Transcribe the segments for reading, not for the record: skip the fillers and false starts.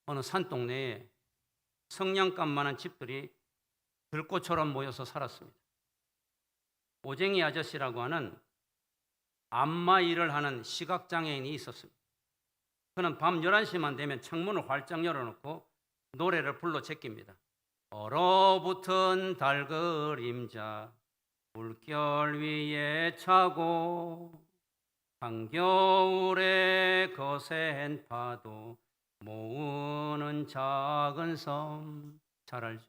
어느 산동네에 성냥갑만한 집들이 들꽃처럼 모여서 살았습니다. 오쟁이 아저씨라고 하는 안마 일을 하는 시각장애인이 있었습니다. 그는 밤 11시만 되면 창문을 활짝 열어놓고 노래를 불러 제낍니다. 얼어붙은 달 그림자 물결 위에 차고 한겨울에 거센 파도 모으는 작은 섬. 잘 알죠?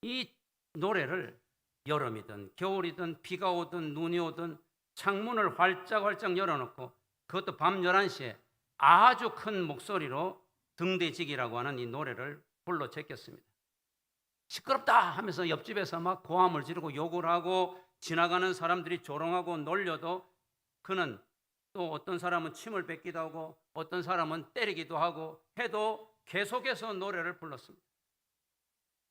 이 노래를 여름이든 겨울이든 비가 오든 눈이 오든 창문을 활짝 열어놓고 그것도 밤 11시에 아주 큰 목소리로 등대지기라고 하는 이 노래를 불러 제꼈습니다. 시끄럽다 하면서 옆집에서 막 고함을 지르고 욕을 하고 지나가는 사람들이 조롱하고 놀려도 그는 또 어떤 사람은 침을 뱉기도 하고 어떤 사람은 때리기도 하고 해도 계속해서 노래를 불렀습니다.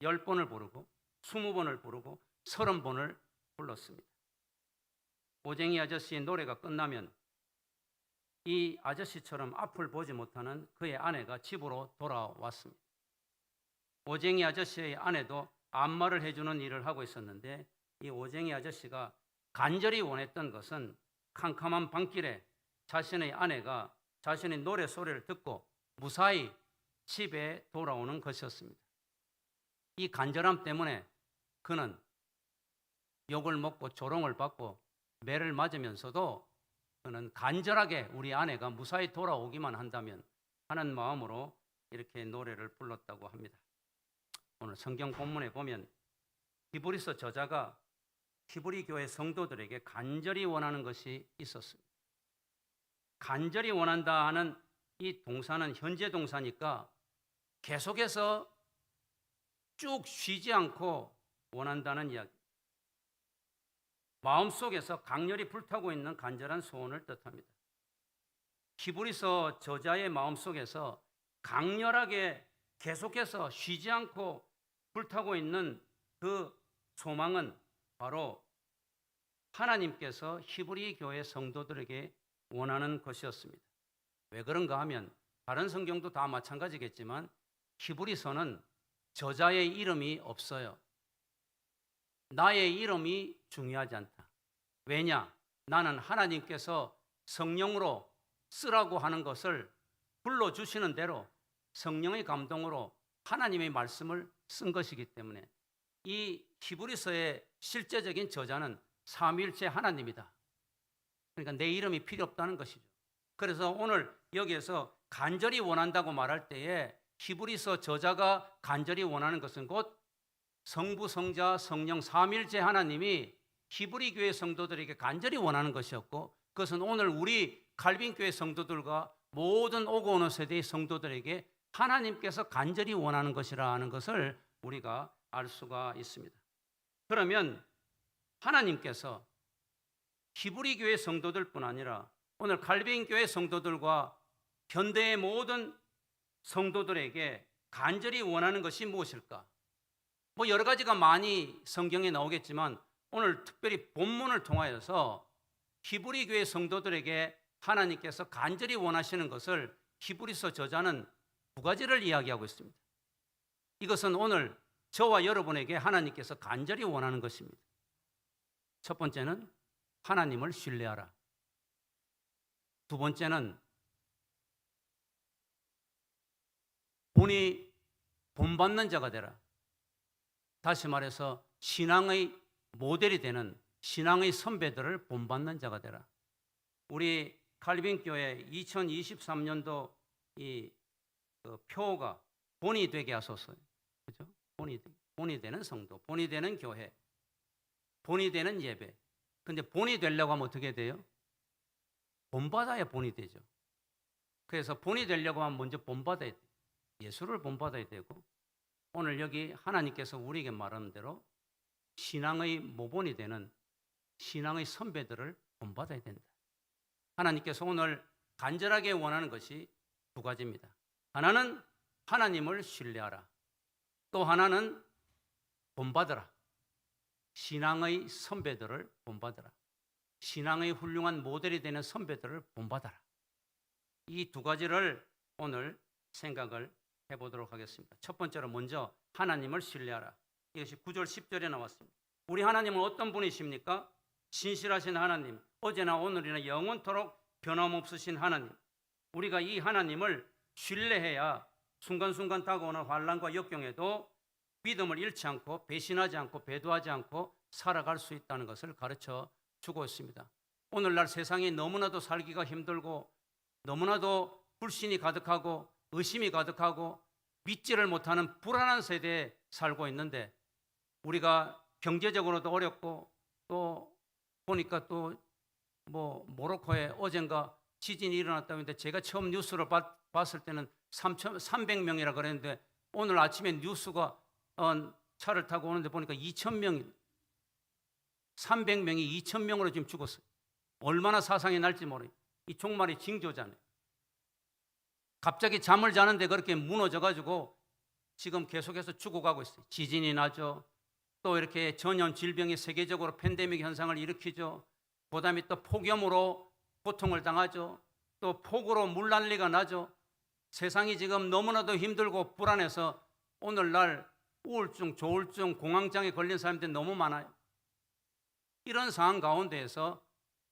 10번을 부르고 20번을 부르고 30번을 불렀습니다. 오쟁이 아저씨의 노래가 끝나면 이 아저씨처럼 앞을 보지 못하는 그의 아내가 집으로 돌아왔습니다. 오쟁이 아저씨의 아내도 안마를 해주는 일을 하고 있었는데 이 오쟁이 아저씨가 간절히 원했던 것은 캄캄한 밤길에 자신의 아내가 자신의 노래 소리를 듣고 무사히 집에 돌아오는 것이었습니다. 이 간절함 때문에 그는 욕을 먹고 조롱을 받고 매를 맞으면서도 그는 간절하게 우리 아내가 무사히 돌아오기만 한다면 하는 마음으로 이렇게 노래를 불렀다고 합니다. 오늘 성경 본문에 보면 히브리서 저자가 히브리 교회 성도들에게 간절히 원하는 것이 있었습니다. 간절히 원한다 하는 이 동사는 현재 동사니까 계속해서 쭉 쉬지 않고 원한다는 이야기. 마음속에서 강렬히 불타고 있는 간절한 소원을 뜻합니다. 히브리서 저자의 마음속에서 강렬하게 계속해서 쉬지 않고 불타고 있는 그 소망은 바로 하나님께서 히브리 교회 성도들에게 원하는 것이었습니다. 왜 그런가 하면 다른 성경도 다 마찬가지겠지만 히브리서는 저자의 이름이 없어요. 나의 이름이 중요하지 않다. 왜냐? 나는 하나님께서 성령으로 쓰라고 하는 것을 불러주시는 대로 성령의 감동으로 하나님의 말씀을 쓴 것이기 때문에 이 히브리서의 실제적인 저자는 삼위일체 하나님이다. 그러니까 내 이름이 필요 없다는 것이죠. 그래서 오늘 여기에서 간절히 원한다고 말할 때에 히브리서 저자가 간절히 원하는 것은 곧 성부, 성자, 성령 삼위일체 하나님이 히브리 교회 성도들에게 간절히 원하는 것이었고 그것은 오늘 우리 칼빈 교회 성도들과 모든 오고 오는 세대의 성도들에게 하나님께서 간절히 원하는 것이라는 것을 우리가 알 수가 있습니다. 그러면 하나님께서 히브리 교회 성도들뿐 아니라 오늘 칼빈 교회 성도들과 현대의 모든 성도들에게 간절히 원하는 것이 무엇일까? 뭐 여러 가지가 많이 성경에 나오겠지만 오늘 특별히 본문을 통하여서 히브리 교회 성도들에게 하나님께서 간절히 원하시는 것을 히브리서 저자는 두 가지를 이야기하고 있습니다. 이것은 오늘 저와 여러분에게 하나님께서 간절히 원하는 것입니다. 첫 번째는 하나님을 신뢰하라. 두 번째는 본이 본받는 자가 되라. 다시 말해서 신앙의 모델이 되는 신앙의 선배들을 본받는 자가 되라. 우리 칼빈 교회 2023년도 이 표가 본이 되게 하소서. 그죠? 본이 되는 성도, 본이 되는 교회, 본이 되는 예배. 근데 본이 되려고 하면 어떻게 돼요? 본받아야 본이 되죠. 그래서 본이 되려고 하면 먼저 본받아야 돼요. 예수를 본받아야 되고 오늘 여기 하나님께서 우리에게 말하는 대로 신앙의 모본이 되는 신앙의 선배들을 본받아야 된다. 하나님께서 오늘 간절하게 원하는 것이 두 가지입니다. 하나는 하나님을 신뢰하라. 또 하나는 본받으라. 신앙의 선배들을 본받으라. 신앙의 훌륭한 모델이 되는 선배들을 본받아라. 이 두 가지를 오늘 생각을 해보도록 하겠습니다. 첫 번째로 먼저 하나님을 신뢰하라. 이것이 9절 10절에 나왔습니다. 우리 하나님은 어떤 분이십니까? 신실하신 하나님, 어제나 오늘이나 영원토록 변함없으신 하나님. 우리가 이 하나님을 신뢰해야 순간순간 다가오는 환난과 역경에도 믿음을 잃지 않고 배신하지 않고 배도하지 않고 살아갈 수 있다는 것을 가르쳐 주고 있습니다. 오늘날 세상이 너무나도 살기가 힘들고 너무나도 불신이 가득하고 의심이 가득하고 믿지를 못하는 불안한 세대에 살고 있는데, 우리가 경제적으로도 어렵고 또 보니까 또 모로코에 어젠가 지진이 일어났다고 했는데, 제가 처음 뉴스를 봤을 때는 300명이라 그랬는데 오늘 아침에 뉴스가 차를 타고 오는데 보니까 2,000명이 300명이 2,000명으로 지금 죽었어요. 얼마나 사상이 날지 모르겠어요. 이 종말이 징조잖아요. 갑자기 잠을 자는데 그렇게 무너져가지고 지금 계속해서 죽어가고 있어요. 지진이 나죠. 또 이렇게 전염 질병이 세계적으로 팬데믹 현상을 일으키죠. 그다음에 또 폭염으로 고통을 당하죠. 또 폭우로 물난리가 나죠. 세상이 지금 너무나도 힘들고 불안해서 오늘날 우울증, 조울증, 공황장애 걸린 사람들이 너무 많아요. 이런 상황 가운데에서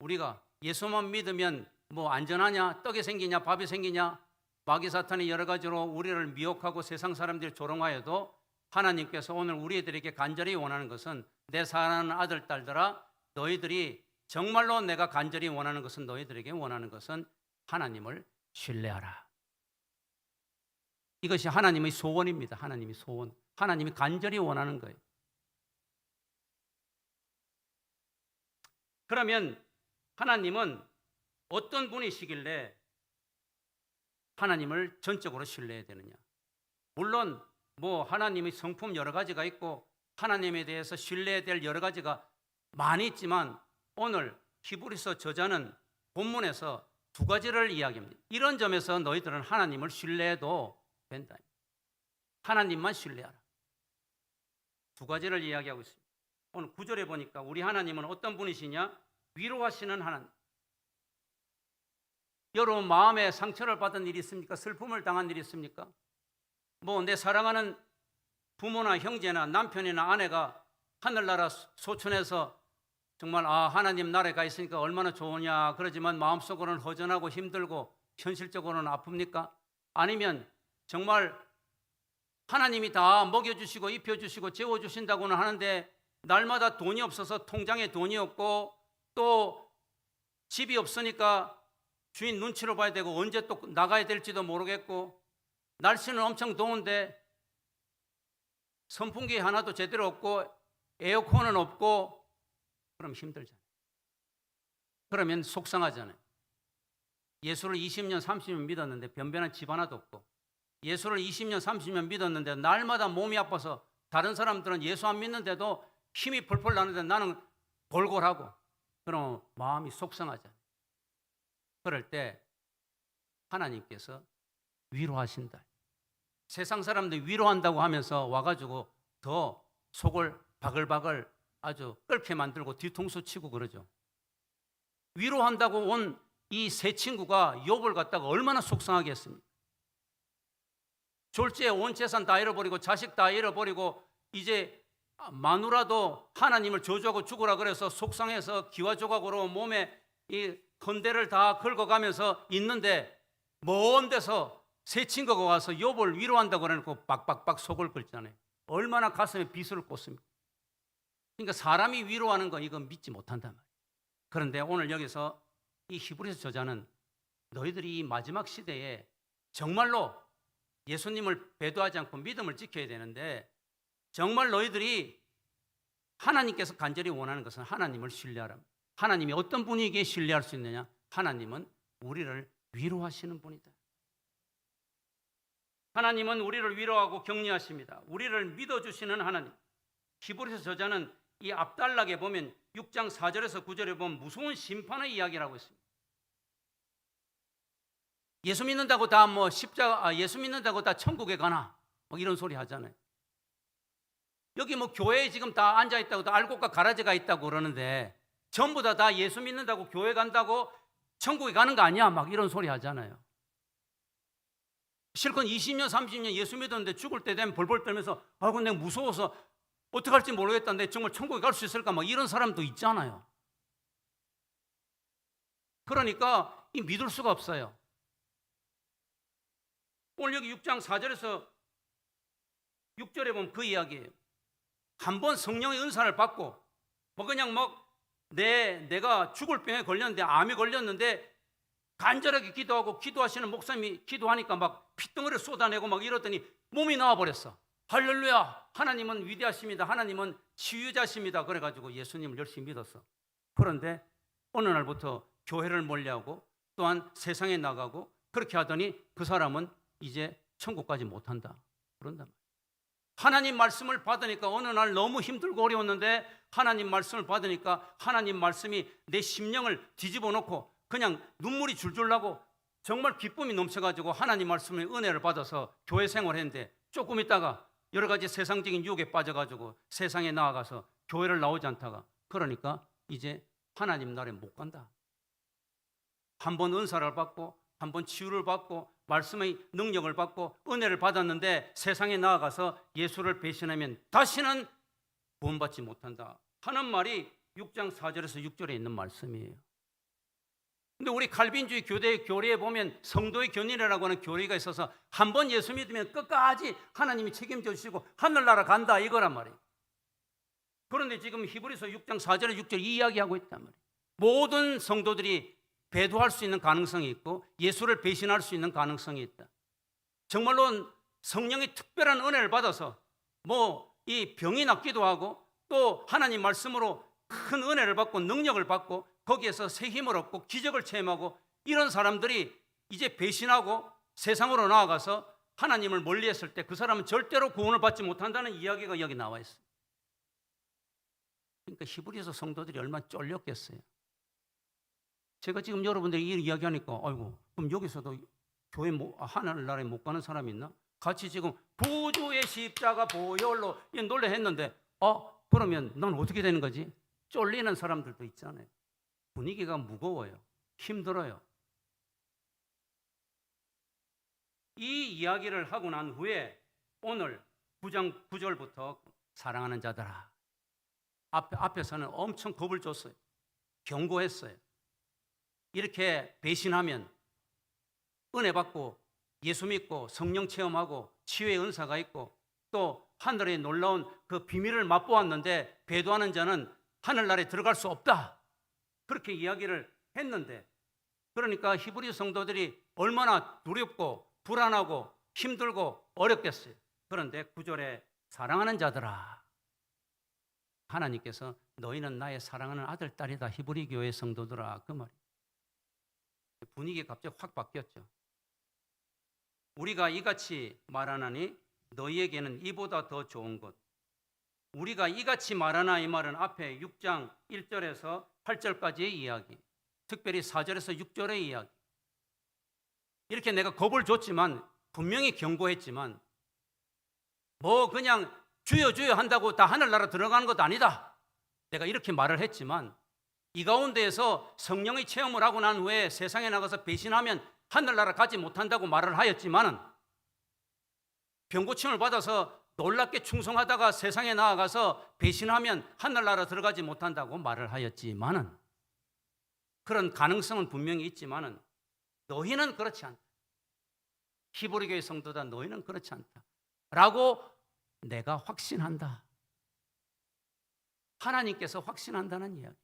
우리가 예수만 믿으면 뭐 안전하냐, 떡이 생기냐, 밥이 생기냐, 마귀 사탄이 여러 가지로 우리를 미혹하고 세상 사람들이 조롱하여도 하나님께서 오늘 우리들에게 간절히 원하는 것은, 내 사랑하는 아들, 딸들아, 너희들이 정말로 내가 간절히 원하는 것은, 너희들에게 원하는 것은 하나님을 신뢰하라. 이것이 하나님의 소원입니다. 하나님의 소원. 하나님이 간절히 원하는 거예요. 그러면 하나님은 어떤 분이시길래 하나님을 전적으로 신뢰해야 되느냐? 물론 하나님의 성품 여러 가지가 있고 하나님에 대해서 신뢰해야 될 여러 가지가 많이 있지만, 오늘 히브리서 저자는 본문에서 두 가지를 이야기합니다. 이런 점에서 너희들은 하나님을 신뢰해도 된다. 하나님만 신뢰하라. 두 가지를 이야기하고 있습니다. 오늘 9절에 보니까 우리 하나님은 어떤 분이시냐? 위로하시는 하나님. 여러분 마음에 상처를 받은 일이 있습니까? 슬픔을 당한 일이 있습니까? 내 사랑하는 부모나 형제나 남편이나 아내가 하늘나라 소천에서 정말 하나님 나라에 가 있으니까 얼마나 좋으냐 그러지만 마음속으로는 허전하고 힘들고 현실적으로는 아픕니까? 아니면 정말 하나님이 다 먹여주시고 입혀주시고 재워주신다고는 하는데 날마다 돈이 없어서 통장에 돈이 없고 또 집이 없으니까 주인 눈치를 봐야 되고 언제 또 나가야 될지도 모르겠고, 날씨는 엄청 더운데 선풍기 하나도 제대로 없고 에어컨은 없고, 그럼 힘들잖아요. 그러면 속상하잖아요. 예수를 20년 30년 믿었는데 변변한 집 하나도 없고, 예수를 20년 30년 믿었는데 날마다 몸이 아파서 다른 사람들은 예수 안 믿는데도 힘이 펄펄 나는데 나는 골골하고, 그럼 마음이 속상하잖아요. 그럴 때 하나님께서 위로하신다. 세상 사람들이 위로한다고 하면서 와가지고 더 속을 바글바글 아주 끓게 만들고 뒤통수 치고 그러죠. 위로한다고 온 이 세 친구가 욥을 갖다가 얼마나 속상하게 했습니까? 졸지에 온 재산 다 잃어버리고 자식 다 잃어버리고 이제 마누라도 하나님을 저주하고 죽으라 그래서 속상해서 기와 조각으로 몸에 이 헌대를 다 긁어가면서 있는데, 먼 데서 세 친구가 와서 욥을 위로한다고 그래놓고 빡빡빡 속을 긁잖아요. 얼마나 가슴에 비수를 꽂습니까? 그러니까 사람이 위로하는 거 이건 믿지 못한단 말이에요. 그런데 오늘 여기서 이 히브리서 저자는 너희들이 이 마지막 시대에 정말로 예수님을 배도하지 않고 믿음을 지켜야 되는데, 정말 너희들이 하나님께서 간절히 원하는 것은 하나님을 신뢰하라. 하나님이 어떤 분에게 신뢰할 수 있느냐? 하나님은 우리를 위로하시는 분이다. 하나님은 우리를 위로하고 격려하십니다. 우리를 믿어주시는 하나님. 히브리서 저자는 이 앞단락에 보면 6장 4절에서 9절에 보면 무서운 심판의 이야기를 하고 있습니다. 예수 믿는다고 다 예수 믿는다고 다 천국에 가나? 이런 소리 하잖아요. 여기 교회에 지금 다 앉아 있다고, 다 알곡과 가라지가 있다고 그러는데 전부 다 예수 믿는다고 교회 간다고 천국에 가는 거 아니야? 이런 소리 하잖아요. 실컷 20년 30년 예수 믿었는데 죽을 때 되면 벌벌 떨면서 아이고 내가 무서워서 어떻게 할지 모르겠다는데 정말 천국에 갈 수 있을까 막 이런 사람도 있잖아요. 그러니까 이 믿을 수가 없어요. 오늘 여기 6장 4절에서 6절에 보면 그 이야기예요. 한번 성령의 은사를 받고 뭐 그냥 내가 죽을 병에 걸렸는데 암에 걸렸는데 간절하게 기도하고 기도하시는 목사님이 기도하니까 막 핏덩어리를 쏟아내고 막 이러더니 몸이 나와버렸어. 할렐루야, 하나님은 위대하십니다. 하나님은 치유자십니다. 그래가지고 예수님을 열심히 믿었어. 그런데 어느 날부터 교회를 멀리하고 또한 세상에 나가고 그렇게 하더니 그 사람은 이제 천국까지 못한다 그런다. 하나님 말씀을 받으니까 어느 날 너무 힘들고 어려웠는데 하나님 말씀을 받으니까 하나님 말씀이 내 심령을 뒤집어 놓고 그냥 눈물이 줄줄 나고 정말 기쁨이 넘쳐가지고 하나님 말씀의 은혜를 받아서 교회 생활했는데 조금 있다가 여러 가지 세상적인 유혹에 빠져가지고 세상에 나아가서 교회를 나오지 않다가 그러니까 이제 하나님 나라에 못 간다. 한번 은사를 받고 한번 치유를 받고 말씀의 능력을 받고 은혜를 받았는데 세상에 나아가서 예수를 배신하면 다시는 구원받지 못한다 하는 말이 6장 4절에서 6절에 있는 말씀이에요. 근데 우리 칼빈주의 교대의 교리에 보면 성도의 견인이라고 하는 교리가 있어서 한번 예수 믿으면 끝까지 하나님이 책임져 주시고 하늘나라 간다 이거란 말이에요. 그런데 지금 히브리서 6장 4절에 6절 이 이야기하고 있단 말이에요. 모든 성도들이 배도할 수 있는 가능성이 있고 예수를 배신할 수 있는 가능성이 있다. 정말로 성령의 특별한 은혜를 받아서 이 병이 낫기도 하고 또 하나님 말씀으로 큰 은혜를 받고 능력을 받고 거기에서 새 힘을 얻고 기적을 체험하고 이런 사람들이 이제 배신하고 세상으로 나아가서 하나님을 멀리했을 때 그 사람은 절대로 구원을 받지 못한다는 이야기가 여기 나와 있어요. 그러니까 히브리서 성도들이 얼마나 쫄렸겠어요. 제가 지금 여러분들이 이 이야기하니까 아이고 그럼 여기서도 교회 하늘나라에 못 가는 사람이 있나? 같이 지금 구주의 십자가 보혈로 노래했는데 그러면 난 어떻게 되는 거지? 쫄리는 사람들도 있잖아요. 분위기가 무거워요. 힘들어요. 이 이야기를 하고 난 후에 오늘 9장 9절부터 사랑하는 자들아 앞에서는 엄청 겁을 줬어요. 경고했어요. 이렇게 배신하면 은혜 받고 예수 믿고 성령 체험하고 치유의 은사가 있고 또 하늘의 놀라운 그 비밀을 맛보았는데 배도하는 자는 하늘나라에 들어갈 수 없다. 그렇게 이야기를 했는데 그러니까 히브리 성도들이 얼마나 두렵고 불안하고 힘들고 어렵겠어요. 그런데 9절에 사랑하는 자들아 하나님께서 너희는 나의 사랑하는 아들 딸이다. 히브리 교회 성도들아 그 말이에요. 분위기가 갑자기 확 바뀌었죠. 우리가 이같이 말하나니 너희에게는 이보다 더 좋은 것. 우리가 이같이 말하나 이 말은 앞에 6장 1절에서 8절까지의 이야기, 특별히 4절에서 6절의 이야기. 이렇게 내가 겁을 줬지만 분명히 경고했지만 그냥 주여 주여 한다고 다 하늘나라 들어가는 것도 아니다. 내가 이렇게 말을 했지만 이 가운데에서 성령의 체험을 하고 난 후에 세상에 나가서 배신하면 하늘나라 가지 못한다고 말을 하였지만은 병고침을 받아서 놀랍게 충성하다가 세상에 나아가서 배신하면 하늘나라 들어가지 못한다고 말을 하였지만은 그런 가능성은 분명히 있지만은 너희는 그렇지 않다. 히브리 교회 성도다 너희는 그렇지 않다. 라고 내가 확신한다. 하나님께서 확신한다는 이야기.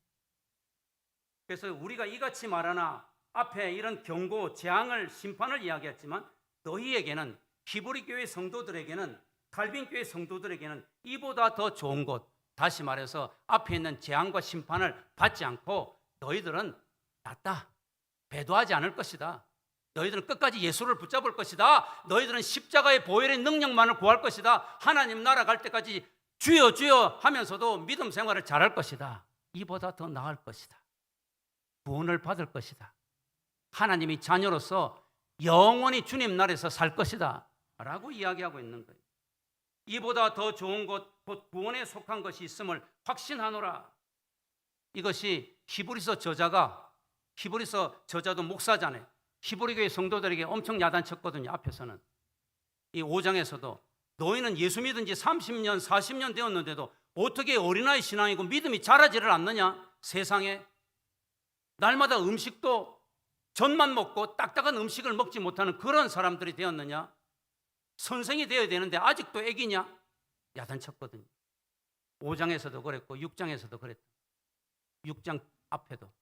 그래서 우리가 이같이 말하나 앞에 이런 경고, 재앙을, 심판을 이야기했지만 너희에게는 히브리 교회 성도들에게는 칼빈 교회 성도들에게는 이보다 더 좋은 것, 다시 말해서 앞에 있는 재앙과 심판을 받지 않고 너희들은 낫다. 배도하지 않을 것이다. 너희들은 끝까지 예수를 붙잡을 것이다. 너희들은 십자가의 보혈의 능력만을 구할 것이다. 하나님 나라 갈 때까지 주여 주여 하면서도 믿음 생활을 잘할 것이다. 이보다 더 나을 것이다. 구원을 받을 것이다. 하나님의 자녀로서 영원히 주님 나라에서 살 것이다 라고 이야기하고 있는 거예요. 이보다 더 좋은 것, 곧 구원에 속한 것이 있음을 확신하노라. 이것이 히브리서 저자도 목사잖아요. 히브리 교회 성도들에게 엄청 야단쳤거든요. 앞에서는 이 5장에서도 너희는 예수 믿은 지 30년, 40년 되었는데도 어떻게 어린아이 신앙이고 믿음이 자라지를 않느냐? 세상에 날마다 음식도 젖만 먹고 딱딱한 음식을 먹지 못하는 그런 사람들이 되었느냐? 선생이 되어야 되는데 아직도 애기냐? 야단쳤거든요. 5장에서도 그랬고 6장에서도 그랬다. 6장 앞에도.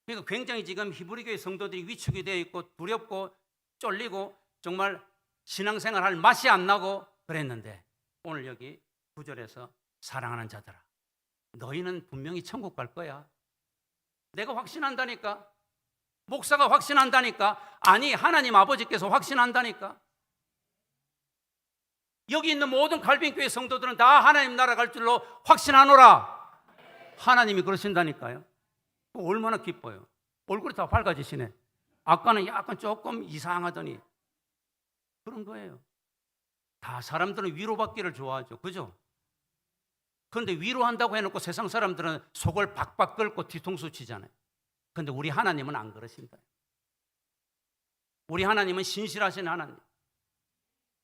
그러니까 굉장히 지금 히브리교의 성도들이 위축이 되어 있고 두렵고 쫄리고 정말 신앙생활 할 맛이 안 나고 그랬는데 오늘 여기 9절에서 사랑하는 자들아 너희는 분명히 천국 갈 거야. 내가 확신한다니까. 목사가 확신한다니까. 아니 하나님 아버지께서 확신한다니까. 여기 있는 모든 갈빈교회 성도들은 다 하나님 나라 갈 줄로 확신하노라. 하나님이 그러신다니까요. 얼마나 기뻐요. 얼굴이 다 밝아지시네. 아까는 약간 조금 이상하더니 그런 거예요. 다 사람들은 위로받기를 좋아하죠. 그죠? 그런데 위로한다고 해놓고 세상 사람들은 속을 박박 끓고 뒤통수 치잖아요. 그런데 우리 하나님은 안 그러신다. 우리 하나님은 신실하신 하나님.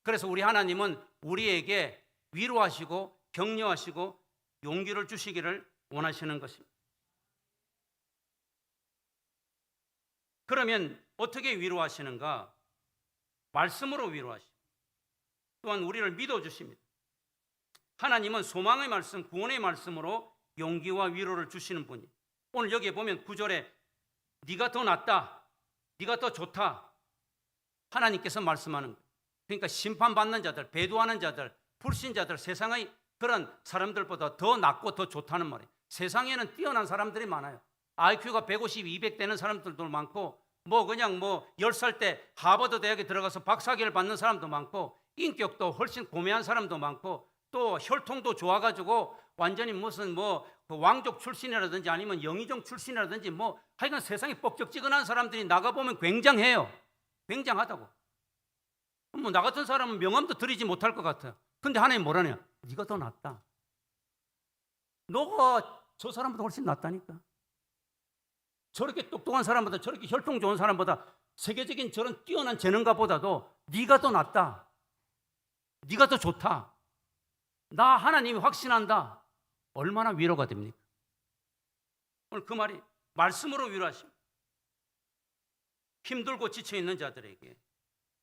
그래서 우리 하나님은 우리에게 위로하시고 격려하시고 용기를 주시기를 원하시는 것입니다. 그러면 어떻게 위로하시는가? 말씀으로 위로하시고 또한 우리를 믿어주십니다. 하나님은 소망의 말씀, 구원의 말씀으로 용기와 위로를 주시는 분이. 오늘 여기에 보면 9절에 네가 더 낫다, 네가 더 좋다 하나님께서 말씀하는 거예요. 그러니까 심판받는 자들, 배도하는 자들, 불신자들, 세상의 그런 사람들보다 더 낫고 더 좋다는 말이에요. 세상에는 뛰어난 사람들이 많아요. IQ가 150, 200 되는 사람들도 많고 그냥 10살 때 하버드 대학에 들어가서 박사학위를 받는 사람도 많고 인격도 훨씬 고매한 사람도 많고 또 혈통도 좋아가지고 완전히 무슨 그 왕족 출신이라든지 아니면 영의정 출신이라든지 하여간 세상에 뻑적지근한 사람들이 나가보면 굉장해요. 굉장하다고. 나 같은 사람은 명함도 드리지 못할 것 같아요. 근데 하나님 뭐라네요? 네가 더 낫다. 너가 저 사람보다 훨씬 낫다니까. 저렇게 똑똑한 사람보다 저렇게 혈통 좋은 사람보다 세계적인 저런 뛰어난 재능가보다도 네가 더 낫다. 네가 더 좋다. 나 하나님이 확신한다. 얼마나 위로가 됩니까? 오늘 그 말이 말씀으로 위로하십니다. 힘들고 지쳐있는 자들에게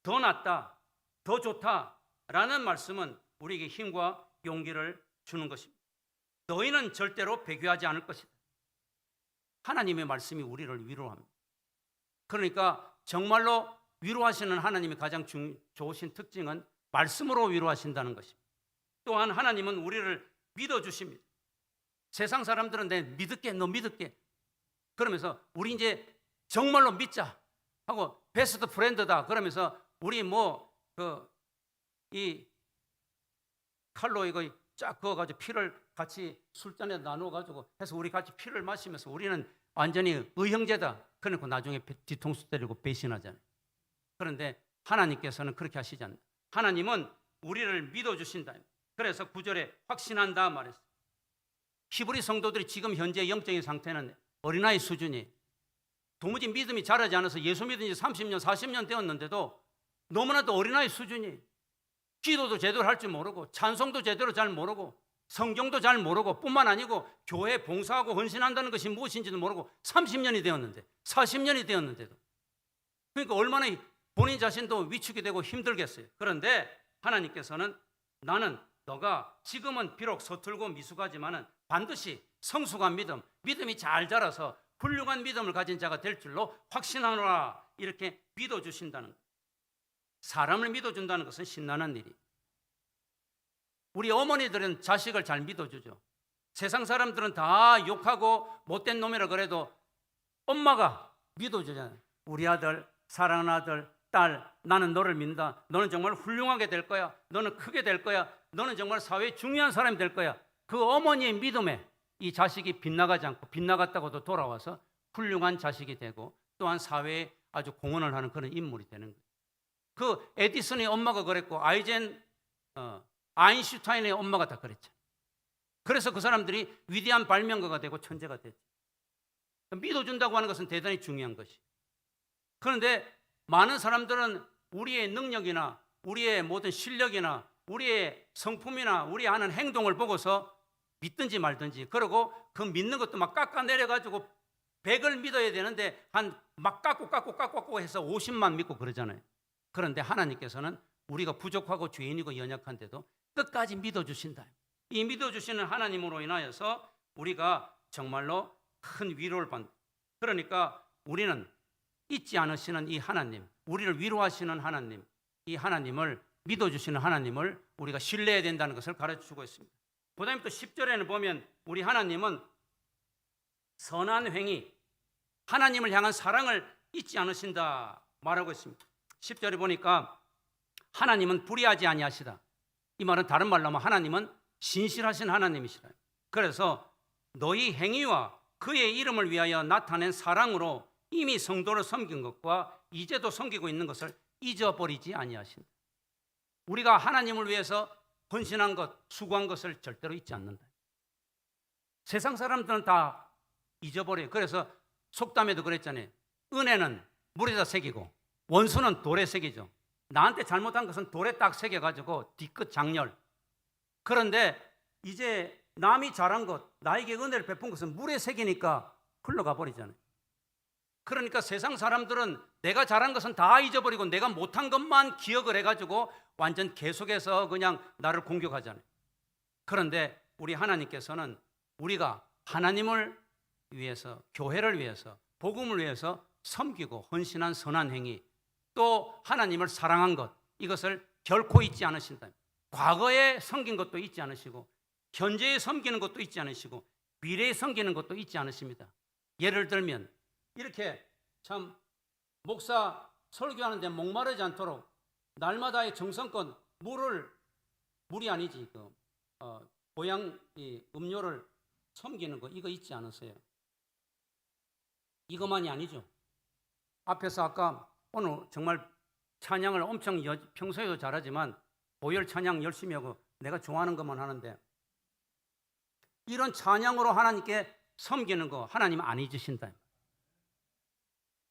더 낫다, 더 좋다라는 말씀은 우리에게 힘과 용기를 주는 것입니다. 너희는 절대로 배교하지 않을 것이다. 하나님의 말씀이 우리를 위로합니다. 그러니까 정말로 위로하시는 하나님의 가장 좋으신 특징은 말씀으로 위로하신다는 것입니다. 또한 하나님은 우리를 믿어주십니다. 세상 사람들은 내 믿을게, 너 믿을게 그러면서 우리 이제 정말로 믿자 하고 베스트 프렌드다 그러면서 우리 이 칼로 이거 쫙 그어가지고 피를 같이 술잔에 나눠가지고 해서 우리 같이 피를 마시면서 우리는 완전히 의형제다. 그러니까 나중에 뒤통수 때리고 배신하잖아요. 그런데 하나님께서는 그렇게 하시지 않는다. 하나님은 우리를 믿어주신다. 그래서 9절에 확신한다 말했어요. 히브리 성도들이 지금 현재 영적인 상태는 어린아이 수준이 도무지 믿음이 자라지 않아서 예수 믿은 지 30년, 40년 되었는데도 너무나도 어린아이 수준이 기도도 제대로 할 줄 모르고 찬송도 제대로 잘 모르고 성경도 잘 모르고 뿐만 아니고 교회 봉사하고 헌신한다는 것이 무엇인지도 모르고 30년이 되었는데 40년이 되었는데도 그러니까 얼마나 본인 자신도 위축이 되고 힘들겠어요. 그런데 하나님께서는 나는 너가 지금은 비록 서툴고 미숙하지만은 반드시 성숙한 믿음이 잘 자라서 훌륭한 믿음을 가진 자가 될 줄로 확신하노라 이렇게 믿어주신다는 거예요. 사람을 믿어준다는 것은 신나는 일이. 우리 어머니들은 자식을 잘 믿어주죠. 세상 사람들은 다 욕하고 못된 놈이라 그래도 엄마가 믿어주잖아요. 우리 아들, 사랑하는 아들, 딸, 나는 너를 믿는다. 너는 정말 훌륭하게 될 거야. 너는 크게 될 거야. 너는 정말 사회에 중요한 사람이 될 거야. 그 어머니의 믿음에 이 자식이 빗나가지 않고 빗나갔다고도 돌아와서 훌륭한 자식이 되고 또한 사회에 아주 공헌을 하는 그런 인물이 되는 거예요. 그 에디슨의 엄마가 그랬고 아인슈타인의 엄마가 다 그랬죠. 그래서 그 사람들이 위대한 발명가가 되고 천재가 됐죠. 믿어준다고 하는 것은 대단히 중요한 것이. 그런데 많은 사람들은 우리의 능력이나 우리의 모든 실력이나 우리의 성품이나 우리 하는 행동을 보고서 믿든지 말든지, 그리고 그 믿는 것도 막 깎아내려가지고 100을 믿어야 되는데 막 깎고 해서 50만 믿고 그러잖아요. 그런데 하나님께서는 우리가 부족하고 죄인이고 연약한데도 끝까지 믿어주신다. 이 믿어주시는 하나님으로 인하여서 우리가 정말로 큰 위로를 받는, 그러니까 우리는 잊지 않으시는 이 하나님, 우리를 위로하시는 하나님, 이 하나님을 믿어주시는 하나님을 우리가 신뢰해야 된다는 것을 가르쳐주고 있습니다. 그 다음에 또 10절에는 보면 우리 하나님은 선한 행위, 하나님을 향한 사랑을 잊지 않으신다 말하고 있습니다. 10절에 보니까 하나님은 불의하지 아니하시다. 이 말은 다른 말로 하면 하나님은 신실하신 하나님이시다. 그래서 너희 행위와 그의 이름을 위하여 나타낸 사랑으로 이미 성도를 섬긴 것과 이제도 섬기고 있는 것을 잊어버리지 아니하신다. 우리가 하나님을 위해서 헌신한 것, 수고한 것을 절대로 잊지 않는다. 세상 사람들은 다 잊어버려요. 그래서 속담에도 그랬잖아요. 은혜는 물에다 새기고 원수는 돌에 새기죠. 나한테 잘못한 것은 돌에 딱 새겨가지고 뒤끝 장렬. 그런데 이제 남이 잘한 것, 나에게 은혜를 베푼 것은 물에 새기니까 흘러가 버리잖아요. 그러니까 세상 사람들은 내가 잘한 것은 다 잊어버리고 내가 못한 것만 기억을 해가지고 완전 계속해서 그냥 나를 공격하잖아요. 그런데 우리 하나님께서는 우리가 하나님을 위해서, 교회를 위해서, 복음을 위해서 섬기고 헌신한 선한 행위, 또 하나님을 사랑한 것, 이것을 결코 잊지 않으신다. 과거에 섬긴 것도 잊지 않으시고 현재에 섬기는 것도 잊지 않으시고 미래에 섬기는 것도 잊지 않으십니다. 예를 들면 이렇게 참 목사 설교하는데 목마르지 않도록 날마다의 정성껏 물이 아니지 보양 음료를 섬기는 거, 이거 잊지 않으세요? 이것만이 아니죠. 앞에서 아까 오늘 정말 찬양을 엄청 평소에도 잘하지만 보혈 찬양 열심히 하고 내가 좋아하는 것만 하는데 이런 찬양으로 하나님께 섬기는 거 하나님 안 잊으신다.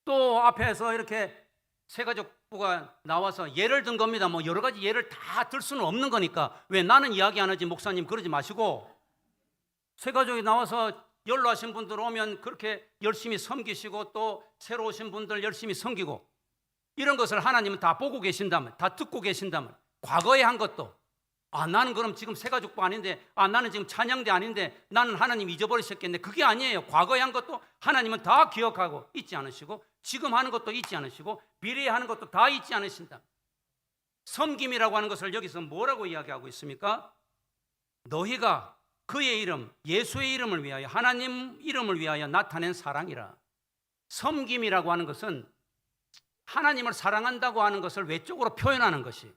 또 앞에서 이렇게 새가족부가 나와서 예를 든 겁니다. 뭐 여러 가지 예를 다 들 수는 없는 거니까 왜 나는 이야기 안 하지 목사님 그러지 마시고, 새가족이 나와서 연로하신 분들 오면 그렇게 열심히 섬기시고 또 새로 오신 분들 열심히 섬기고, 이런 것을 하나님은 다 보고 계신다면, 다 듣고 계신다면, 과거에 한 것도 나는 그럼 지금 새가족부 아닌데, 나는 지금 찬양대 아닌데 나는 하나님 잊어버리셨겠네, 그게 아니에요. 과거에 한 것도 하나님은 다 기억하고 잊지 않으시고 지금 하는 것도 잊지 않으시고 미래에 하는 것도 다 잊지 않으신다. 섬김이라고 하는 것을 여기서 뭐라고 이야기하고 있습니까? 너희가 그의 이름, 예수의 이름을 위하여, 하나님 이름을 위하여 나타낸 사랑이라. 섬김이라고 하는 것은 하나님을 사랑한다고 하는 것을 외적으로 표현하는 것이.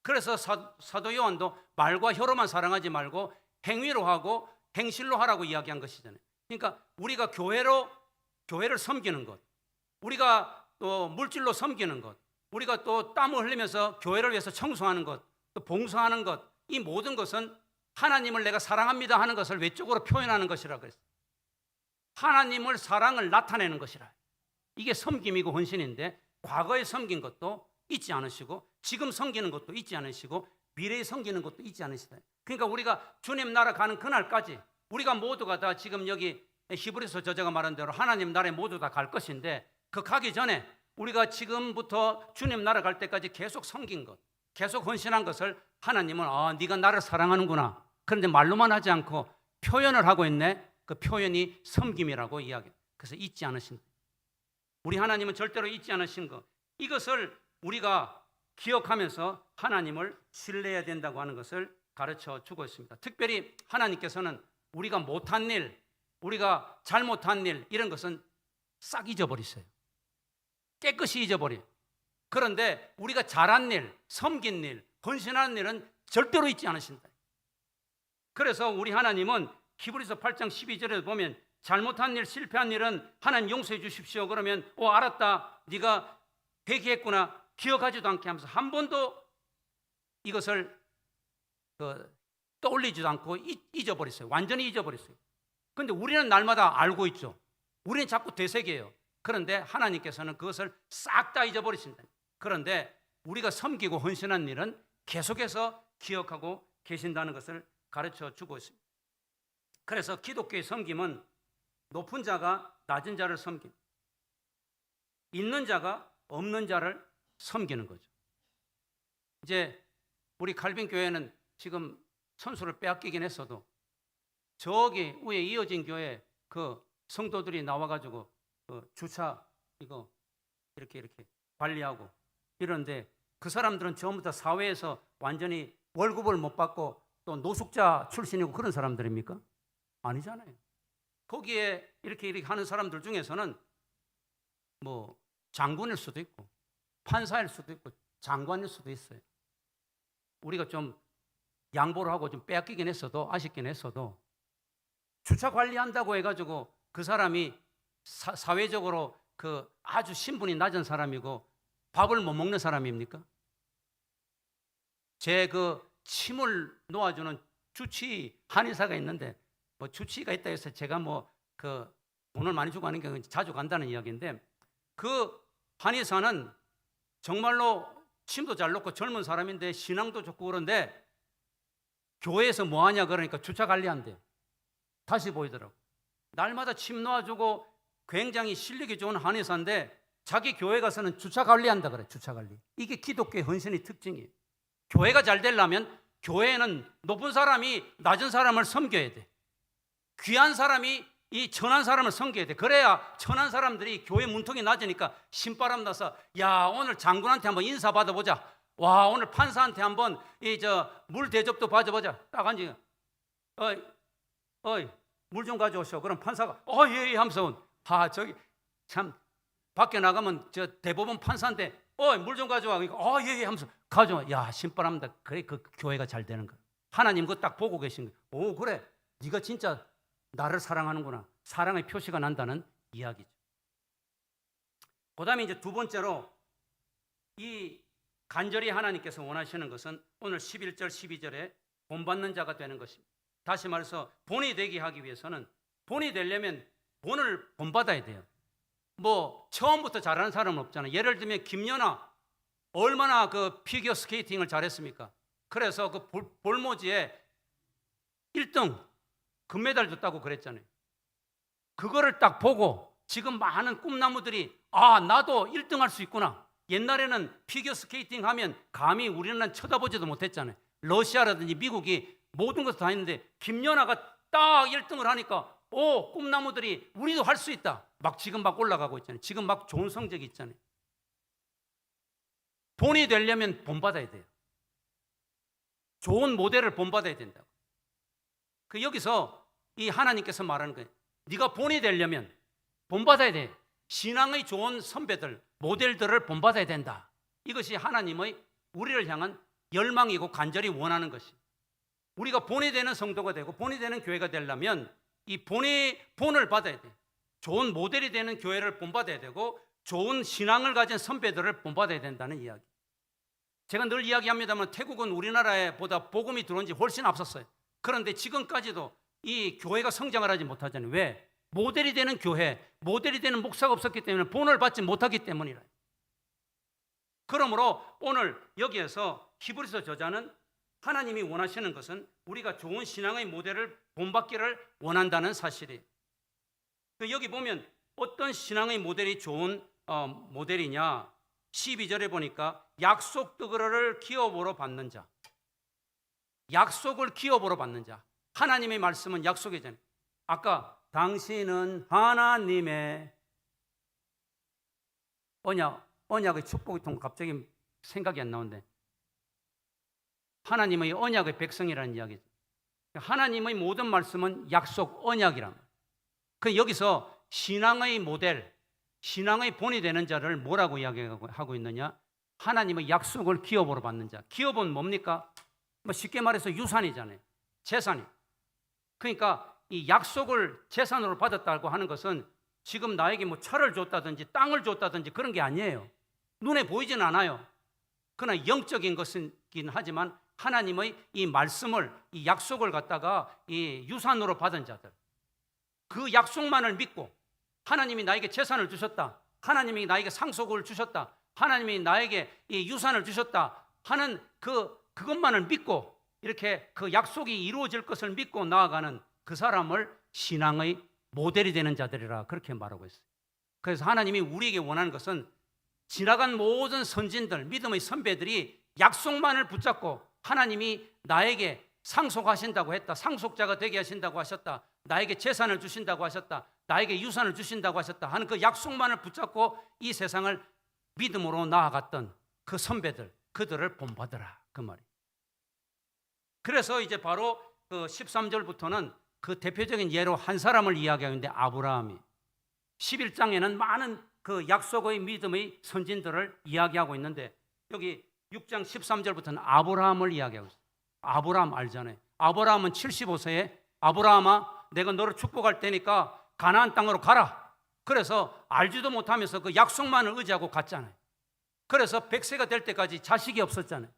그래서 사도 요한도 말과 혀로만 사랑하지 말고 행위로 하고 행실로 하라고 이야기한 것이잖아요. 그러니까 우리가 교회를 섬기는 것, 우리가 또 물질로 섬기는 것, 우리가 또 땀을 흘리면서 교회를 위해서 청소하는 것, 또 봉사하는 것, 이 모든 것은 하나님을 내가 사랑합니다 하는 것을 외적으로 표현하는 것이라고 했어요. 하나님을 사랑을 나타내는 것이라. 이게 섬김이고 헌신인데, 과거에 섬긴 것도 잊지 않으시고 지금 섬기는 것도 잊지 않으시고 미래에 섬기는 것도 잊지 않으시다. 그러니까 우리가 주님 나라 가는 그날까지 우리가 모두가 다 지금 여기 히브리서 저자가 말한 대로 하나님 나라에 모두 다 갈 것인데, 그 가기 전에 우리가 지금부터 주님 나라 갈 때까지 계속 섬긴 것, 계속 헌신한 것을 하나님은 네가 나를 사랑하는구나, 그런데 말로만 하지 않고 표현을 하고 있네, 그 표현이 섬김이라고 이야기해요. 그래서 잊지 않으신, 우리 하나님은 절대로 잊지 않으신 것, 이것을 우리가 기억하면서 하나님을 신뢰해야 된다고 하는 것을 가르쳐 주고 있습니다. 특별히 하나님께서는 우리가 못한 일, 우리가 잘못한 일, 이런 것은 싹 잊어버리세요. 깨끗이 잊어버려요. 그런데 우리가 잘한 일, 섬긴 일, 헌신하는 일은 절대로 잊지 않으신다. 그래서 우리 하나님은 히브리서 8장 12절에 보면 잘못한 일, 실패한 일은 하나님 용서해 주십시오. 그러면 알았다, 네가 회개했구나, 기억하지도 않게 하면서 한 번도 이것을 떠올리지도 않고 잊어버렸어요. 완전히 잊어버렸어요. 그런데 우리는 날마다 알고 있죠. 우리는 자꾸 되새겨요. 그런데 하나님께서는 그것을 싹 다 잊어버리신다. 그런데 우리가 섬기고 헌신한 일은 계속해서 기억하고 계신다는 것을 가르쳐 주고 있습니다. 그래서 기독교의 섬김은 높은 자가 낮은 자를 섬김, 있는 자가 없는 자를 섬기는 거죠. 이제 우리 칼빈 교회는 지금 선수를 빼앗기긴 했어도 저기 위에 이어진 교회 그 성도들이 나와가지고 그 주차 이거 이렇게 관리하고 이런데 그 사람들은 전부터 사회에서 완전히 월급을 못 받고 또 노숙자 출신이고 그런 사람들입니까? 아니잖아요. 거기에 이렇게 하는 사람들 중에서는 뭐 장군일 수도 있고 판사일 수도 있고 장관일 수도 있어요. 우리가 좀 양보를 하고 좀 빼앗기긴 했어도 아쉽긴 했어도 주차 관리한다고 해가지고 그 사람이 사회적으로 그 아주 신분이 낮은 사람이고 밥을 못 먹는 사람입니까? 제 그 침을 놓아주는 주치 한의사가 있는데 뭐 주치가 있다 해서 제가 뭐 그 돈을 많이 주고 하는 게 자주 간다는 이야기인데 그 한의사는 정말로 침도 잘 놓고 젊은 사람인데 신앙도 좋고 그런데 교회에서 뭐 하냐 그러니까 주차 관리한대. 다시 보이더라고. 날마다 침 놓아주고 굉장히 실력이 좋은 한의사인데 자기 교회 가서는 주차 관리한다 그래. 주차 관리. 이게 기독교의 헌신의 특징이에요. 교회가 잘 되려면 교회에는 높은 사람이 낮은 사람을 섬겨야 돼. 귀한 사람이 이 천한 사람을 섬겨야 돼. 그래야 천한 사람들이 교회 문턱이 낮으니까 신바람 나서 야 오늘 장군한테 한번 인사 받아보자. 와 오늘 판사한테 한번 이 저 물 대접도 받아보자. 딱 앉아. 어이 물 좀 가져오시오. 그럼 판사가 예 하면서 저기 참 밖에 나가면 저 대법원 판사인데 물 좀 가져와. 그러니까 예 하면서 가져와. 야 신바람 나. 그래 그 교회가 잘 되는 거야. 하나님 그거 딱 보고 계신 거야. 오 그래 네가 진짜 나를 사랑하는구나. 사랑의 표시가 난다는 이야기죠. 그 다음에 이제 두 번째로 이 간절히 하나님께서 원하시는 것은 오늘 11절 12절에 본받는 자가 되는 것입니다. 다시 말해서 본이 되게 하기 위해서는 본이 되려면 본을 본받아야 돼요. 뭐 처음부터 잘하는 사람은 없잖아요. 예를 들면 김연아 얼마나 그 피겨 스케이팅을 잘했습니까? 그래서 그 볼모지에 1등 금메달 줬다고 그랬잖아요. 그거를 딱 보고 지금 많은 꿈나무들이 나도 1등 할 수 있구나. 옛날에는 피겨 스케이팅 하면 감히 우리는 쳐다보지도 못했잖아요. 러시아라든지 미국이 모든 것을 다 했는데 김연아가 딱 1등을 하니까 꿈나무들이 우리도 할 수 있다. 지금 막 올라가고 있잖아요. 지금 막 좋은 성적이 있잖아요. 본이 되려면 본받아야 돼요. 좋은 모델을 본받아야 된다고. 여기서 이 하나님께서 말하는 거예요. 네가 본이 되려면 본받아야 돼. 신앙의 좋은 선배들, 모델들을 본받아야 된다. 이것이 하나님의 우리를 향한 열망이고 간절히 원하는 것이. 우리가 본이 되는 성도가 되고 본이 되는 교회가 되려면 이 본을 받아야 돼. 좋은 모델이 되는 교회를 본받아야 되고 좋은 신앙을 가진 선배들을 본받아야 된다는 이야기. 제가 늘 이야기합니다만 태국은 우리나라에 보다 복음이 들어온 지 훨씬 앞섰어요. 그런데 지금까지도 이 교회가 성장을 하지 못하잖아요. 왜? 모델이 되는 교회, 모델이 되는 목사가 없었기 때문에 본을 받지 못하기 때문이라. 그러므로 오늘 여기에서 히브리서 저자는 하나님이 원하시는 것은 우리가 좋은 신앙의 모델을 본받기를 원한다는 사실이에요. 여기 보면 어떤 신앙의 모델이 좋은 모델이냐? 12절에 보니까 약속 득을 기업으로 받는 자. 약속을 기업으로 받는 자. 하나님의 말씀은 약속이잖아요. 아까 당신은 하나님의 언약의 축복이 통 갑자기 생각이 안 나오는데 하나님의 언약의 백성이라는 이야기죠. 하나님의 모든 말씀은 약속 언약이랍니다. 여기서 신앙의 모델, 신앙의 본이 되는 자를 뭐라고 이야기하고 있느냐? 하나님의 약속을 기업으로 받는 자. 기업은 뭡니까? 쉽게 말해서 유산이잖아요. 재산이. 그러니까 이 약속을 재산으로 받았다고 하는 것은 지금 나에게 차를 줬다든지 땅을 줬다든지 그런 게 아니에요. 눈에 보이진 않아요. 그러나 영적인 것이긴 하지만 하나님의 이 말씀을, 이 약속을 갖다가 이 유산으로 받은 자들. 그 약속만을 믿고 하나님이 나에게 재산을 주셨다. 하나님이 나에게 상속을 주셨다. 하나님이 나에게 이 유산을 주셨다 하는 그것만을 믿고 이렇게 그 약속이 이루어질 것을 믿고 나아가는 그 사람을 신앙의 모델이 되는 자들이라 그렇게 말하고 있어요. 그래서 하나님이 우리에게 원하는 것은 지나간 모든 선진들, 믿음의 선배들이 약속만을 붙잡고 하나님이 나에게 상속하신다고 했다, 상속자가 되게 하신다고 하셨다, 나에게 재산을 주신다고 하셨다, 나에게 유산을 주신다고 하셨다 하는 그 약속만을 붙잡고 이 세상을 믿음으로 나아갔던 그 선배들, 그들을 본받으라 그 말이에요. 그래서 이제 바로 그 13절부터는 그 대표적인 예로 한 사람을 이야기하는데 아브라함이 11장에는 많은 그 약속의 믿음의 선진들을 이야기하고 있는데 여기 6장 13절부터는 아브라함을 이야기하고 있어요. 아브라함 알잖아요. 아브라함은 75세에 아브라함아 내가 너를 축복할 테니까 가나안 땅으로 가라. 그래서 알지도 못하면서 그 약속만을 의지하고 갔잖아요. 그래서 100세가 될 때까지 자식이 없었잖아요.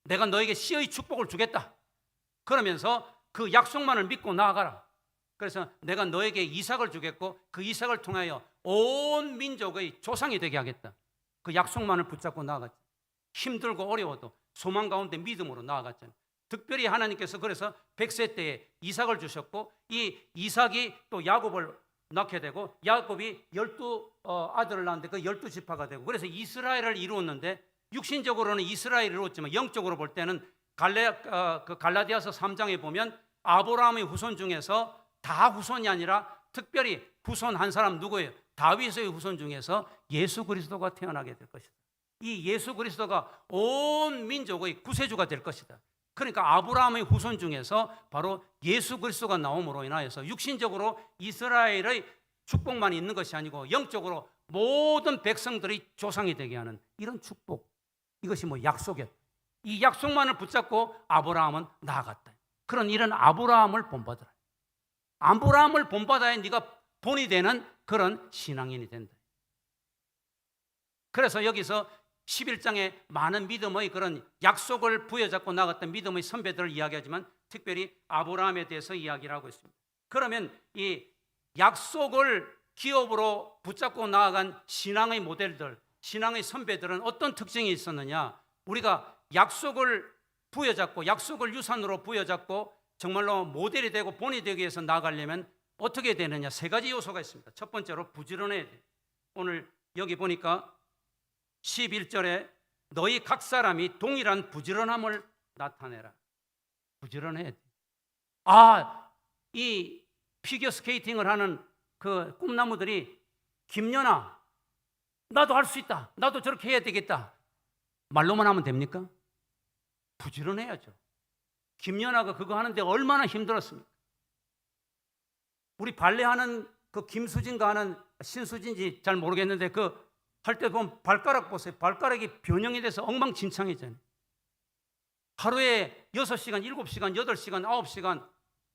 내가 너에게 씨의 축복을 주겠다. 그러면서 그 약속만을 믿고 나아가라. 그래서 내가 너에게 이삭을 주겠고 그 이삭을 통하여 온 민족의 조상이 되게 하겠다. 그 약속만을 붙잡고 나아갔죠. 힘들고 어려워도 소망 가운데 믿음으로 나아갔잖아요. 특별히 하나님께서 그래서 100세 때에 이삭을 주셨고 이 이삭이 또 야곱을 낳게 되고 야곱이 12아들을 낳았는데 그 12지파가 되고 그래서 이스라엘을 이루었는데 육신적으로는 이스라엘을 이루었지만 영적으로 볼 때는 갈라디아서 3장에 보면 아브라함의 후손 중에서 다 후손이 아니라 특별히 후손 한 사람 누구예요? 다윗의 후손 중에서 예수 그리스도가 태어나게 될 것이다. 이 예수 그리스도가 온 민족의 구세주가 될 것이다. 그러니까 아브라함의 후손 중에서 바로 예수 그리스도가 나옴으로 인하여서 육신적으로 이스라엘의 축복만 있는 것이 아니고 영적으로 모든 백성들이 조상이 되게 하는 이런 축복, 이것이 뭐 약속이었다. 이 약속만을 붙잡고 아브라함은 나아갔다. 그런 이런 아브라함을 본받으라. 아브라함을 본받아야 네가 본이 되는 그런 신앙인이 된다. 그래서 여기서 11장에 많은 믿음의 그런 약속을 부여잡고 나갔던 믿음의 선배들을 이야기하지만 특별히 아브라함에 대해서 이야기를 하고 있습니다. 그러면 이 약속을 기업으로 붙잡고 나아간 신앙의 모델들, 신앙의 선배들은 어떤 특징이 있었느냐? 우리가 약속을 부여잡고 약속을 유산으로 부여잡고 정말로 모델이 되고 본이 되기 위해서 나아가려면 어떻게 되느냐? 세 가지 요소가 있습니다. 첫 번째로 부지런해야 돼요. 오늘 여기 보니까 11절에 너희 각 사람이 동일한 부지런함을 나타내라. 부지런해야 돼. 이 피겨 스케이팅을 하는 그 꿈나무들이 김연아 나도 할 수 있다. 나도 저렇게 해야 되겠다. 말로만 하면 됩니까? 부지런해야죠. 김연아가 그거 하는데 얼마나 힘들었습니까? 우리 발레하는 그 김수진가 하는 신수진인지 잘 모르겠는데 그 할 때 보면 발가락 보세요. 발가락이 변형이 돼서 엉망진창이잖아요. 하루에 6시간, 7시간, 8시간, 9시간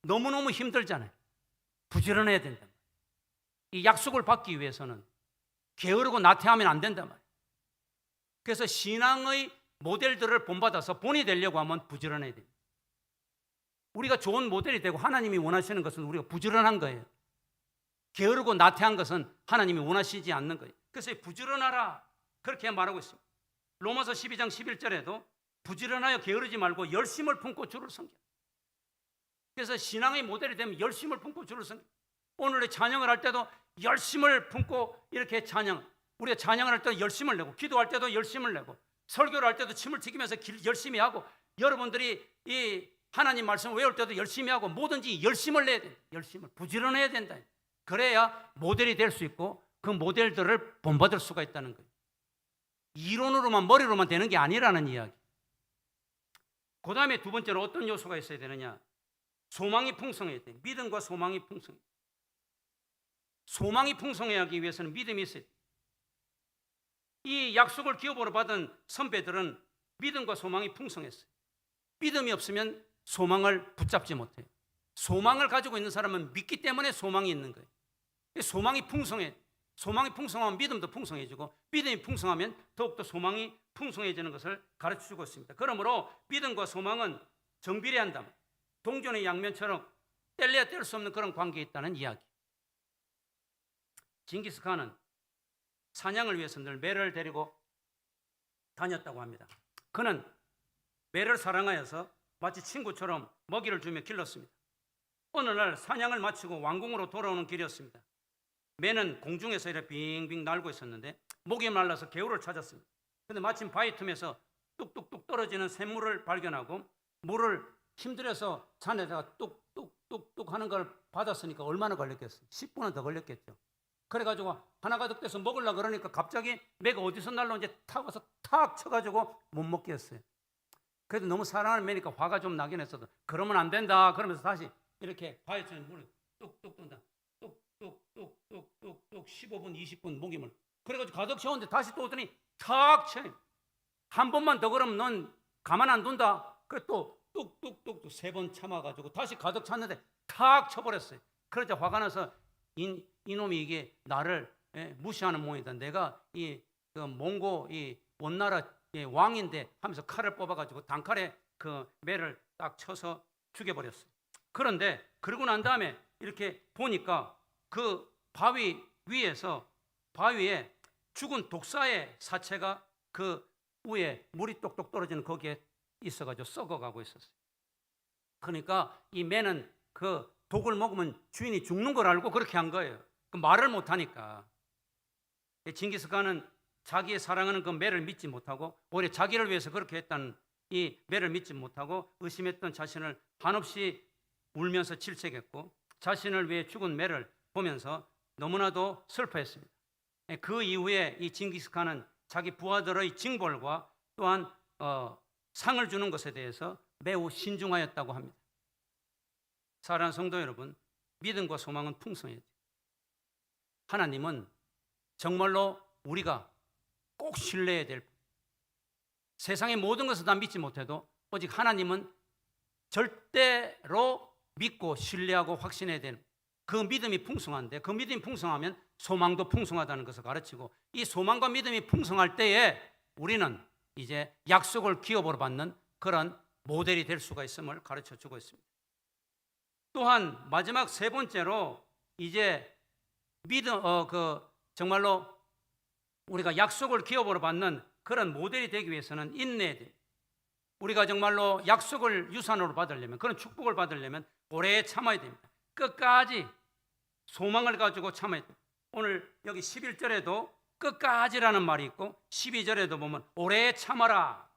너무너무 힘들잖아요. 부지런해야 된다. 이 약속을 받기 위해서는 게으르고 나태하면 안 된단 말이에요. 그래서 신앙의 모델들을 본받아서 본이 되려고 하면 부지런해야 됩니다. 우리가 좋은 모델이 되고 하나님이 원하시는 것은 우리가 부지런한 거예요. 게으르고 나태한 것은 하나님이 원하시지 않는 거예요. 그래서 부지런하라 그렇게 말하고 있습니다. 로마서 12장 11절에도 부지런하여 게으르지 말고 열심을 품고 주를 섬겨. 그래서 신앙의 모델이 되면 열심을 품고 주를 섬겨. 오늘의 찬양을 할 때도 열심을 품고 이렇게 우리가 찬양을 할 때도 열심을 내고 기도할 때도 열심을 내고 설교를 할 때도 침을 튀기면서 열심히 하고 여러분들이 이 하나님 말씀을 외울 때도 열심히 하고 뭐든지 열심을 내야 돼. 열심을 부지런해야 된다. 그래야 모델이 될 수 있고 그 모델들을 본받을 수가 있다는 거예요. 이론으로만 머리로만 되는 게 아니라는 이야기. 그 다음에 두 번째로 어떤 요소가 있어야 되느냐? 소망이 풍성해야 돼. 믿음과 소망이 풍성해. 소망이 풍성해야 하기 위해서는 믿음이 있어야 돼. 이 약속을 기업으로 받은 선배들은 믿음과 소망이 풍성했어요. 믿음이 없으면 소망을 붙잡지 못해요. 소망을 가지고 있는 사람은 믿기 때문에 소망이 있는 거예요. 소망이 풍성해. 소망이 풍성하면 믿음도 풍성해지고 믿음이 풍성하면 더욱더 소망이 풍성해지는 것을 가르쳐주고 있습니다. 그러므로 믿음과 소망은 정비례한다. 동전의 양면처럼 뗄래야 뗄 수 없는 그런 관계에 있다는 이야기. 징기스칸은 사냥을 위해서 늘 매를 데리고 다녔다고 합니다. 그는 매를 사랑하여서 마치 친구처럼 먹이를 주며 길렀습니다. 어느 날 사냥을 마치고 왕궁으로 돌아오는 길이었습니다. 매는 공중에서 이렇게 빙빙 날고 있었는데 목이 말라서 개울을 찾았습니다. 근데 마침 바위 틈에서 뚝뚝뚝 떨어지는 샘물을 발견하고 물을 힘들여서 잔에다가 뚝뚝뚝뚝 하는 걸 받았으니까 얼마나 걸렸겠어요? 10분은 더 걸렸겠죠. 그래가지고 하나 가득 돼서 먹으려고 그러니까 갑자기 매가 어디서 날라오는지 탁 와서 탁 쳐가지고 못 먹게 했어요. 그래도 너무 사랑하는 매니까 화가 좀 나긴 했어도 그러면 안 된다 그러면서 다시 이렇게 바위처럼 물을 뚝뚝 뜬다. 뚝뚝뚝뚝뚝뚝 15분 20분 목임을 그래가지고 가득 채웠는데 다시 또 오더니 탁 쳐요. 한 번만 더 그러면 넌 가만 안 둔다. 그래 또 뚝뚝뚝뚝 3번 참아가지고 다시 가득 찼는데 탁 쳐버렸어요. 그러자 화가 나서 이놈이 이게 나를 무시하는 모양이다. 내가 그 몽고 이 원나라 왕인데 하면서 칼을 뽑아가지고 단칼에 그 매를 딱 쳐서 죽여버렸어요. 그런데 그러고 난 다음에 이렇게 보니까 그 바위 위에서 바위에 죽은 독사의 사체가 그 위에 물이 똑똑 떨어지는 거기에 있어가지고 썩어가고 있었어요. 그러니까 이 매는 그 독을 먹으면 주인이 죽는 걸 알고 그렇게 한 거예요. 그 말을 못하니까. 징기스칸은 자기의 사랑하는 그 매를 믿지 못하고 오히려 자기를 위해서 그렇게 했다는 이 매를 믿지 못하고 의심했던 자신을 한없이 울면서 질책했고 자신을 위해 죽은 매를 보면서 너무나도 슬퍼했습니다. 그 이후에 이 징기스칸은 자기 부하들의 징벌과 또한 상을 주는 것에 대해서 매우 신중하였다고 합니다. 사랑하는 성도 여러분, 믿음과 소망은 풍성해요. 하나님은 정말로 우리가 꼭 신뢰해야 될 세상의 모든 것을 다 믿지 못해도 오직 하나님은 절대로 믿고 신뢰하고 확신해야 되는 그 믿음이 풍성한데 그 믿음이 풍성하면 소망도 풍성하다는 것을 가르치고 이 소망과 믿음이 풍성할 때에 우리는 이제 약속을 기업으로 받는 그런 모델이 될 수가 있음을 가르쳐 주고 있습니다. 또한 마지막 3번째로 이제 믿음 정말로 우리가 약속을 기업으로 받는 그런 모델이 되기 위해서는 인내해야 돼요. 우리가 정말로 약속을 유산으로 받으려면 그런 축복을 받으려면 오래 참아야 됩니다. 끝까지 소망을 가지고 참아야 돼요. 오늘 여기 11절에도 끝까지라는 말이 있고 12절에도 보면 오래 참아라.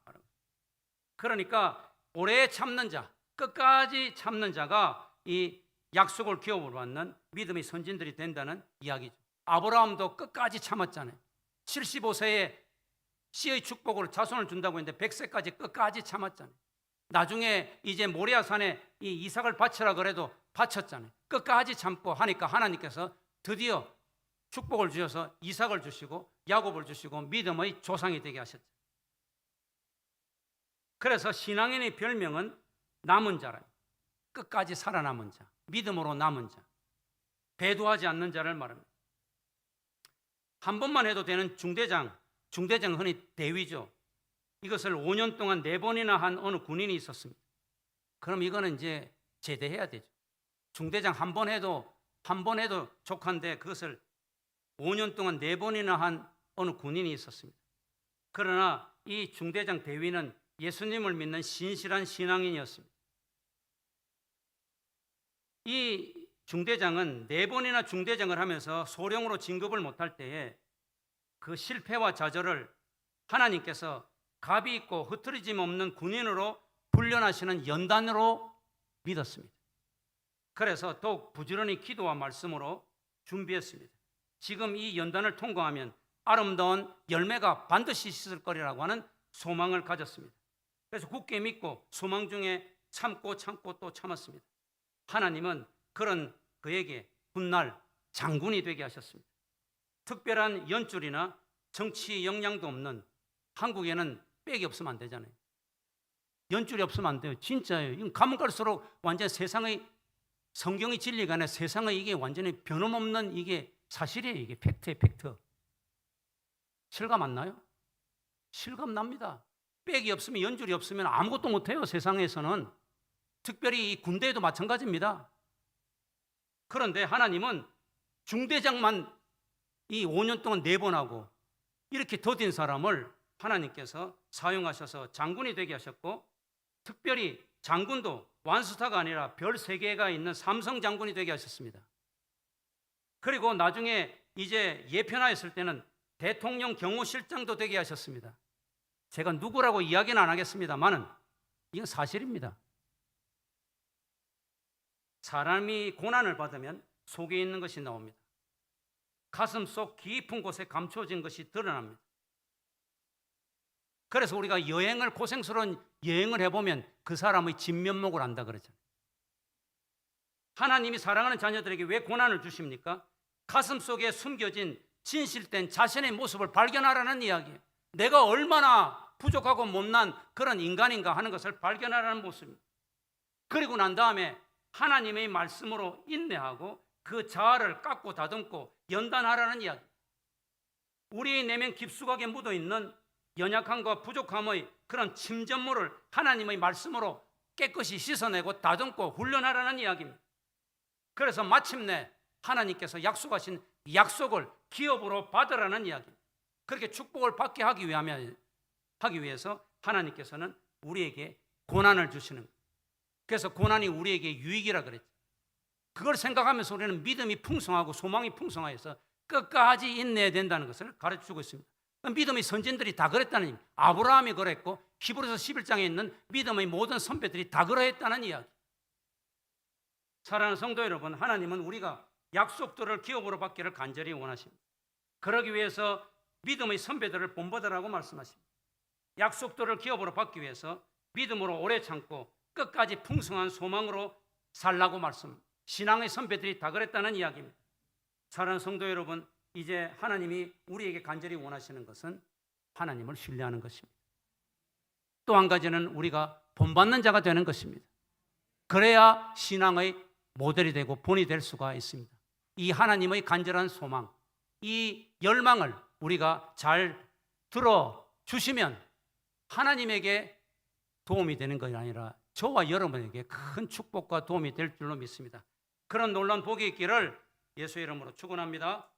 그러니까 오래 참는 자, 끝까지 참는 자가 이 약속을 기업으로 받는 믿음의 선진들이 된다는 이야기죠. 아브라함도 끝까지 참았잖아요. 75세에 씨의 축복으로 자손을 준다고 했는데 100세까지 끝까지 참았잖아요. 나중에 이제 모리아산에 이 이삭을 바치라 그래도 바쳤잖아요. 끝까지 참고 하니까 하나님께서 드디어 축복을 주셔서 이삭을 주시고 야곱을 주시고 믿음의 조상이 되게 하셨죠. 그래서 신앙인의 별명은 남은 자라. 끝까지 살아남은 자, 믿음으로 남은 자, 배도하지 않는 자를 말합니다. 한 번만 해도 되는 중대장 흔히 대위죠. 이것을 5년 동안 4번이나 한 어느 군인이 있었습니다. 그럼 이거는 이제 제대해야 되죠. 중대장 한 번 해도 족한데 그것을 5년 동안 4번이나 한 어느 군인이 있었습니다. 그러나 이 중대장 대위는 예수님을 믿는 신실한 신앙인이었습니다. 이 중대장은 4번이나 중대장을 하면서 소령으로 진급을 못할 때에 그 실패와 좌절을 하나님께서 갑이 있고 흐트러짐 없는 군인으로 훈련하시는 연단으로 믿었습니다. 그래서 더욱 부지런히 기도와 말씀으로 준비했습니다. 지금 이 연단을 통과하면 아름다운 열매가 반드시 있을 거리라고 하는 소망을 가졌습니다. 그래서 굳게 믿고 소망 중에 참고 또 참았습니다. 하나님은 그런 그에게 훗날 장군이 되게 하셨습니다. 특별한 연줄이나 정치 역량도 없는 한국에는 빽이 없으면 안 되잖아요. 연줄이 없으면 안 돼요. 진짜예요. 이건 가면 갈수록 완전 세상의 성경의 진리가 아니라 세상의 이게 완전히 변함없는 이게 사실이에요. 이게 팩트예요, 팩트. 실감 안 나요? 실감 납니다. 빽이 없으면 연줄이 없으면 아무것도 못해요. 세상에서는. 특별히 이 군대에도 마찬가지입니다. 그런데 하나님은 중대장만 이 5년 동안 4번 하고 이렇게 더딘 사람을 하나님께서 사용하셔서 장군이 되게 하셨고, 특별히 장군도 완스타가 아니라 별 3개가 있는 삼성 장군이 되게 하셨습니다. 그리고 나중에 이제 예편하였을 때는 대통령 경호실장도 되게 하셨습니다. 제가 누구라고 이야기는 안 하겠습니다만은 이건 사실입니다. 사람이 고난을 받으면 속에 있는 것이 나옵니다. 가슴 속 깊은 곳에 감춰진 것이 드러납니다. 그래서 우리가 여행을, 고생스러운 여행을 해보면 그 사람의 진면목을 안다 그러잖아요. 하나님이 사랑하는 자녀들에게 왜 고난을 주십니까? 가슴 속에 숨겨진 진실된 자신의 모습을 발견하라는 이야기예요. 내가 얼마나 부족하고 못난 그런 인간인가 하는 것을 발견하라는 모습입니다. 그리고 난 다음에 하나님의 말씀으로 인내하고 그 자아를 깎고 다듬고 연단하라는 이야기. 우리의 내면 깊숙하게 묻어있는 연약함과 부족함의 그런 침전물을 하나님의 말씀으로 깨끗이 씻어내고 다듬고 훈련하라는 이야기입니다. 그래서 마침내 하나님께서 약속하신 약속을 기업으로 받으라는 이야기입니다. 그렇게 축복을 받게 하기 위해서 하나님께서는 우리에게 고난을 주시는 거예요. 그래서 고난이 우리에게 유익이라 그랬죠. 그걸 생각하면서 우리는 믿음이 풍성하고 소망이 풍성하여서 끝까지 인내해야 된다는 것을 가르쳐주고 있습니다. 믿음의 선진들이 다 그랬다는 얘기입니다. 아브라함이 그랬고 히브리서 11장에 있는 믿음의 모든 선배들이 다 그러했다는 이야기. 사랑하는 성도 여러분, 하나님은 우리가 약속들을 기업으로 받기를 간절히 원하십니다. 그러기 위해서 믿음의 선배들을 본보다라고 말씀하십니다. 약속들을 기업으로 받기 위해서 믿음으로 오래 참고 끝까지 풍성한 소망으로 살라고 말씀. 신앙의 선배들이 다 그랬다는 이야기입니다. 사랑하는 성도 여러분, 이제 하나님이 우리에게 간절히 원하시는 것은 하나님을 신뢰하는 것입니다. 또 한 가지는 우리가 본받는 자가 되는 것입니다. 그래야 신앙의 모델이 되고 본이 될 수가 있습니다. 이 하나님의 간절한 소망, 이 열망을 우리가 잘 들어주시면 하나님에게 도움이 되는 것이 아니라 저와 여러분에게 큰 축복과 도움이 될 줄로 믿습니다. 그런 놀라운 복이 있기를 예수의 이름으로 축원합니다.